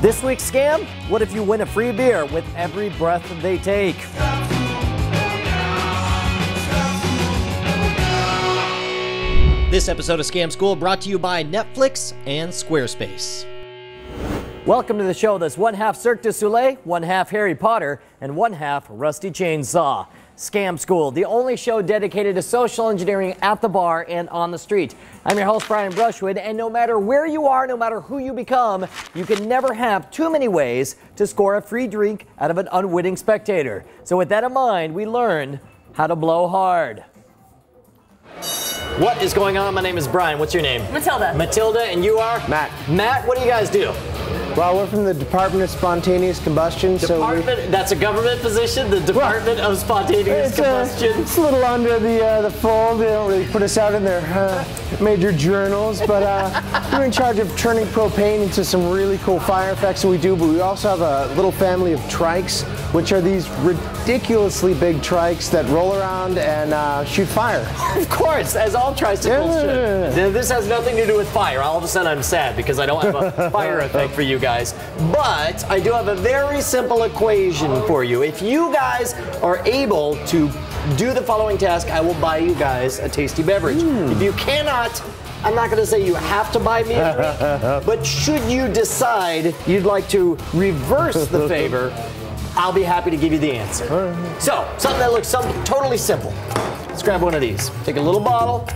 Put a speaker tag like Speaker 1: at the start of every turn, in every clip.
Speaker 1: This week's scam, what if you win a free beer with every breath they take?
Speaker 2: This episode of Scam School brought to you by Netflix and Squarespace.
Speaker 1: Welcome to the show that's one half Cirque du Soleil, one half Harry Potter, and one half Rusty Chainsaw. Scam School, the only show dedicated to social engineering at the bar and on the street. I'm your host, Brian Brushwood, and no matter where you are, no matter who you become, you can never have too many ways to score a free drink out of an unwitting spectator. So with that in mind, we learned how to blow hard. What is going on? My name is Brian. What's your name?
Speaker 3: Matilda.
Speaker 1: Matilda, and you are?
Speaker 4: Matt.
Speaker 1: Matt, what do you guys do?
Speaker 4: Well, we're from the Department of Spontaneous Combustion.
Speaker 1: That's a government position? The Department of Spontaneous Combustion?
Speaker 4: It's a little under the fold. They don't really put us out in their major journals, but we're in charge of turning propane into some really cool fire effects that we do, but we also have a little family of trikes, which are these ridiculously big trikes that roll around and shoot fire.
Speaker 1: Of course, as all tricycles should. This has nothing to do with fire. All of a sudden I'm sad because I don't have a fire effect for you guys. But I do have a very simple equation for you. If you guys are able to do the following task, I will buy you guys a tasty beverage. If you cannot, I'm not going to say you have to buy me a drink, but should you decide you'd like to reverse the favor, I'll be happy to give you the answer. So, something that looks totally simple. Let's grab one of these. Take a little bottle,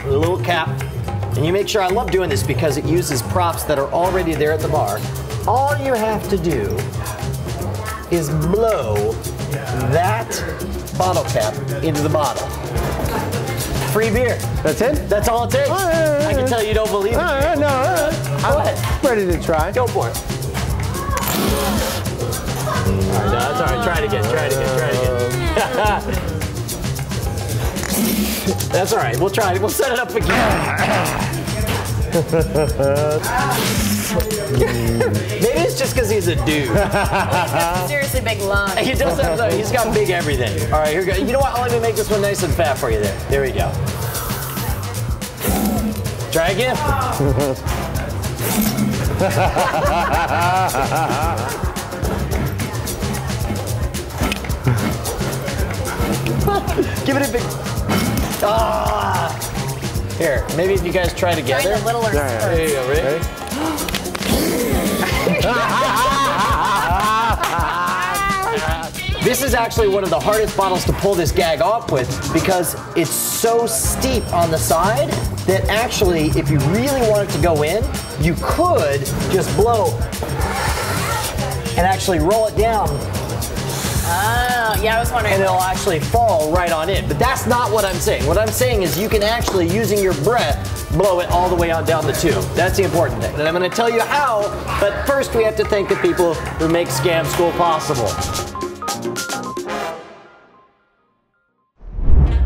Speaker 1: a little cap, and you make sure, I love doing this because it uses props that are already there at the bar. All you have to do is blow that bottle cap into the bottle. Free beer.
Speaker 4: That's it?
Speaker 1: That's all it takes. I can tell you don't believe it.
Speaker 4: No.
Speaker 1: Go ahead.
Speaker 4: Ready to try.
Speaker 1: Go for it. No, that's all right. Try it again. That's all right. We'll try it. We'll set it up again. Maybe it's just because he's a dude.
Speaker 3: Seriously big lungs.
Speaker 1: He does have, he's got big everything. All right, here we go. You know what? Let me make this one nice and fat for you there. There we go. Try again. Give it a big... Here, maybe if you guys try together.
Speaker 3: Try the littler
Speaker 1: There you go, ready? This is actually one of the hardest bottles to pull this gag off with because it's so steep on the side that actually, if you really want it to go in, you could just blow and actually roll it down.
Speaker 3: Oh, yeah, I was wondering.
Speaker 1: And it'll actually fall right on it. But that's not what I'm saying. What I'm saying is you can actually, using your breath, blow it all the way on down the tube. That's the important thing. And I'm going to tell you how, but first we have to thank the people who make Scam School possible.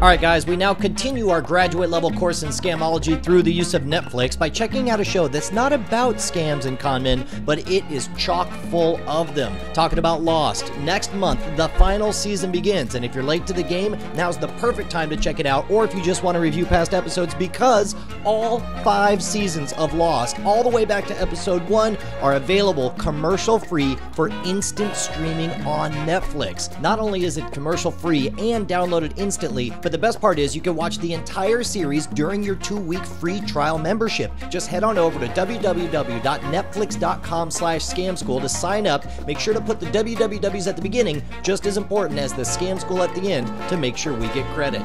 Speaker 2: All right, guys, we now continue our graduate level course in scamology through the use of Netflix by checking out a show that's not about scams and con men, but it is chock full of them. Talking about Lost. Next month, the final season begins, and if you're late to the game, now's the perfect time to check it out, or if you just want to review past episodes, because all 5 seasons of Lost, all the way back to episode 1, are available commercial-free for instant streaming on Netflix. Not only is it commercial-free and downloaded instantly, but the best part is you can watch the entire series during your 2-week free trial membership. Just head on over to www.netflix.com/scamschool to sign up. Make sure to put the wwws at the beginning, just as important as the Scam School at the end, to make sure we get credit.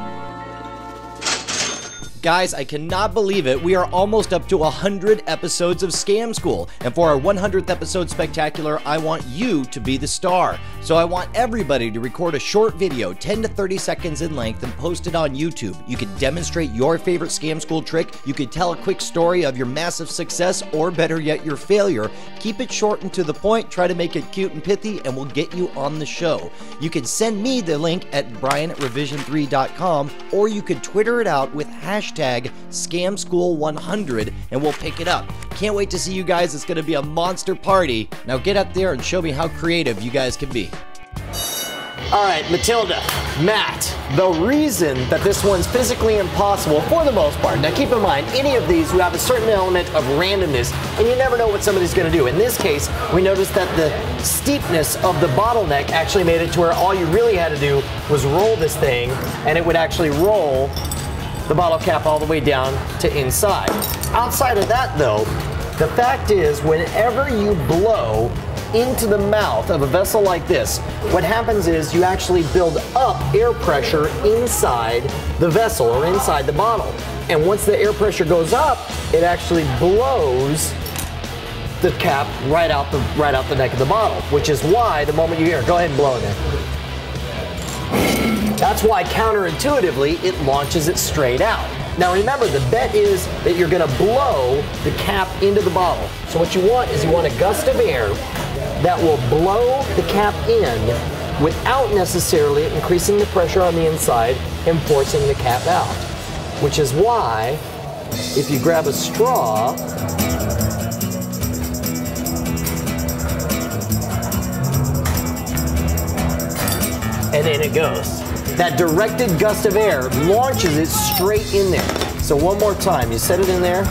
Speaker 2: Guys, I cannot believe it. We are almost up to 100 episodes of Scam School. And for our 100th episode spectacular, I want you to be the star. So I want everybody to record a short video, 10 to 30 seconds in length, and post it on YouTube. You could demonstrate your favorite Scam School trick. You could tell a quick story of your massive success, or better yet, your failure. Keep it short and to the point. Try to make it cute and pithy, and we'll get you on the show. You can send me the link at brian@revision3.com, or you could Twitter it out with hashtag ScamSchool100 and we'll pick it up. Can't wait to see you guys. It's going to be a monster party. Now get up there and show me how creative you guys can be.
Speaker 1: All right, Matilda, Matt, the reason that this one's physically impossible for the most part, now keep in mind, any of these, you have a certain element of randomness, and you never know what somebody's gonna do. In this case, we noticed that the steepness of the bottleneck actually made it to where all you really had to do was roll this thing, and it would actually roll the bottle cap all the way down to inside. Outside of that though, the fact is, whenever you blow into the mouth of a vessel like this, what happens is you actually build up air pressure inside the vessel or inside the bottle. And once the air pressure goes up, it actually blows the cap right out the neck of the bottle, which is why the moment you hear, go ahead and blow in there. That's why counterintuitively it launches it straight out. Now remember, the bet is that you're gonna blow the cap into the bottle. So what you want is you want a gust of air that will blow the cap in without necessarily increasing the pressure on the inside and forcing the cap out. Which is why, if you grab a straw, and in it goes. That directed gust of air launches it straight in there. So one more time, you set it in there,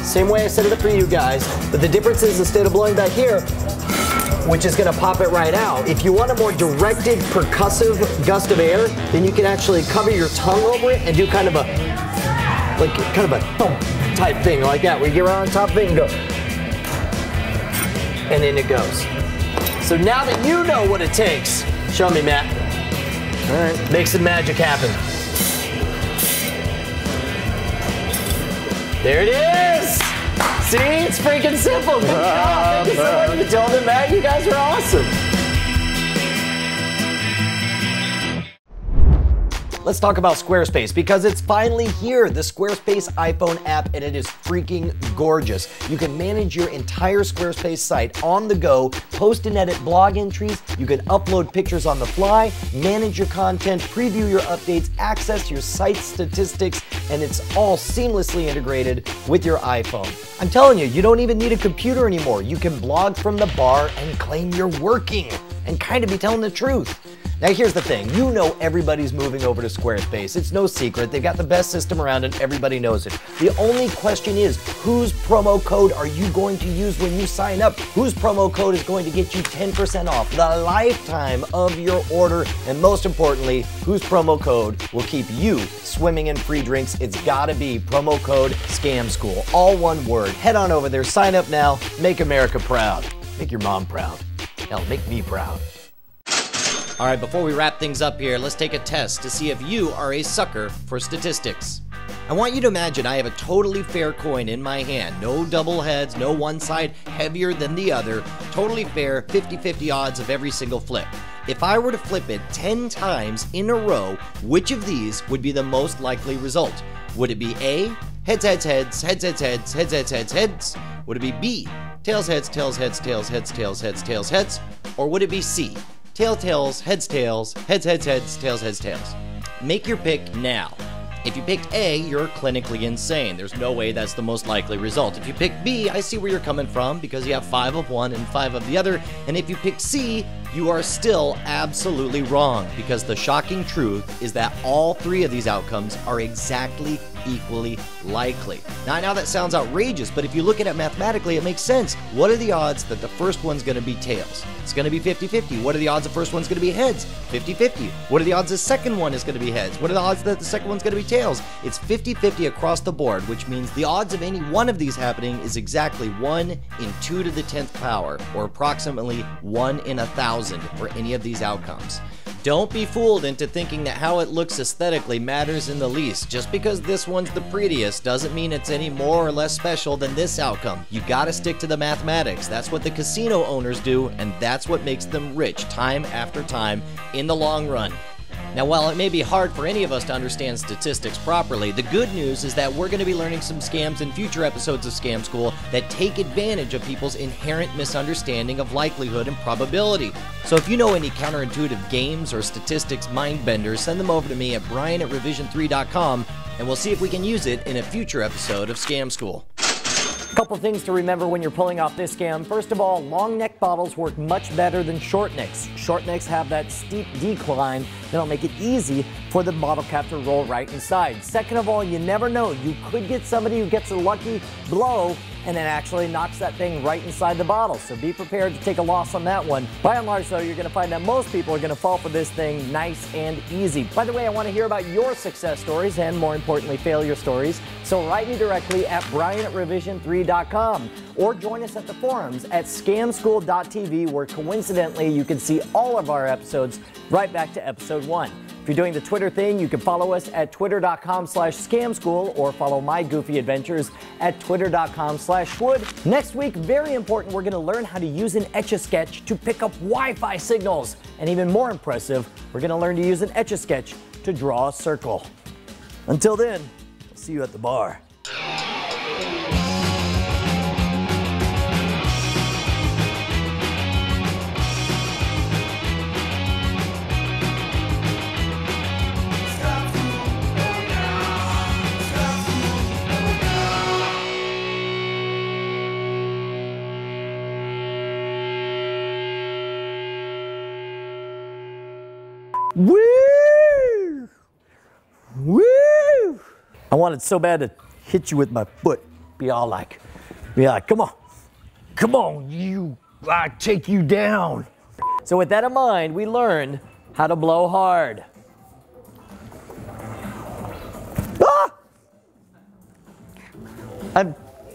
Speaker 1: same way I set it up for you guys, but the difference is instead of blowing back here, which is gonna pop it right out, if you want a more directed percussive gust of air, then you can actually cover your tongue over it and do kind of a thump type thing like that, where you get right on top of it and go, and in it goes. So now that you know what it takes, show me, Matt. All right, make some magic happen. There it is. See, it's freaking simple. Good job. Thank you so much, Matilda, Matt. You guys are awesome. Let's talk about Squarespace because it's finally here, the Squarespace iPhone app, and it is freaking gorgeous. You can manage your entire Squarespace site on the go, post and edit blog entries, you can upload pictures on the fly, manage your content, preview your updates, access your site statistics, and it's all seamlessly integrated with your iPhone. I'm telling you, you don't even need a computer anymore. You can blog from the bar and claim you're working and kind of be telling the truth. Now here's the thing, you know everybody's moving over to Squarespace. It's no secret, they've got the best system around and everybody knows it. The only question is, whose promo code are you going to use when you sign up? Whose promo code is going to get you 10% off the lifetime of your order? And most importantly, whose promo code will keep you swimming in free drinks? It's gotta be promo code SCAMSchool, all one word. Head on over there, sign up now, make America proud. Make your mom proud. Hell, make me proud.
Speaker 2: All right, before we wrap things up here, let's take a test to see if you are a sucker for statistics. I want you to imagine I have a totally fair coin in my hand. No double heads, no one side heavier than the other. Totally fair, 50-50 odds of every single flip. If I were to flip it 10 times in a row, which of these would be the most likely result? Would it be A, heads, heads, heads, heads, heads, heads, heads, heads, heads, heads? Would it be B, tails, heads, tails, heads, tails, heads, tails, heads, tails, heads? Or would it be C, tails, tails, heads, tails, heads, heads, heads, tails, heads, tails? Make your pick now. If you picked A, you're clinically insane. There's no way that's the most likely result. If you pick B, I see where you're coming from because you have 5 of one and 5 of the other. And if you pick C, you are still absolutely wrong because the shocking truth is that all 3 of these outcomes are exactly equally likely. Now, I know that sounds outrageous, but if you look at it mathematically, it makes sense. What are the odds that the first one's going to be tails? It's going to be 50-50. What are the odds the first one's going to be heads? 50-50. What are the odds the second one is going to be heads? What are the odds that the second one's going to be tails? It's 50-50 across the board, which means the odds of any one of these happening is exactly 1 in 2 to the 10th power, or approximately 1 in 1,000 for any of these outcomes. Don't be fooled into thinking that how it looks aesthetically matters in the least. Just because this one's the prettiest doesn't mean it's any more or less special than this outcome. You gotta stick to the mathematics. That's what the casino owners do, and that's what makes them rich time after time in the long run. Now, while it may be hard for any of us to understand statistics properly, the good news is that we're going to be learning some scams in future episodes of Scam School that take advantage of people's inherent misunderstanding of likelihood and probability. So if you know any counterintuitive games or statistics mind benders, send them over to me at brian@revision3.com, and we'll see if we can use it in a future episode of Scam School. Couple things to remember when you're pulling off this scam. First of all, long neck bottles work much better than short necks. Short necks have that steep decline that'll make it easy for the bottle cap to roll right inside. Second of all, you never know. You could get somebody who gets a lucky blow and then actually knocks that thing right inside the bottle. So be prepared to take a loss on that one. By and large, though, you're going to find that most people are going to fall for this thing nice and easy. By the way, I want to hear about your success stories and, more importantly, failure stories. So write me directly at brian@revision3.com or join us at the forums at scamschool.tv, where coincidentally you can see all of our episodes right back to episode 1. If you're doing the Twitter thing, you can follow us at twitter.com/scamschool or follow my goofy adventures at twitter.com/wood. Next week, very important, we're going to learn how to use an Etch-a-Sketch to pick up Wi-Fi signals. And even more impressive, we're going to learn to use an Etch-a-Sketch to draw a circle. Until then, I'll see you at the bar. Woo! Woo! I wanted so bad to hit you with my foot. Be like, come on, you, I take you down. So with that in mind, we learned how to blow hard. Ah!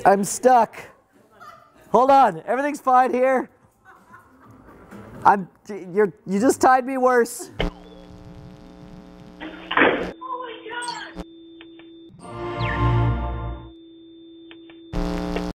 Speaker 2: I'm stuck. Hold on, everything's fine here. You just tied me worse.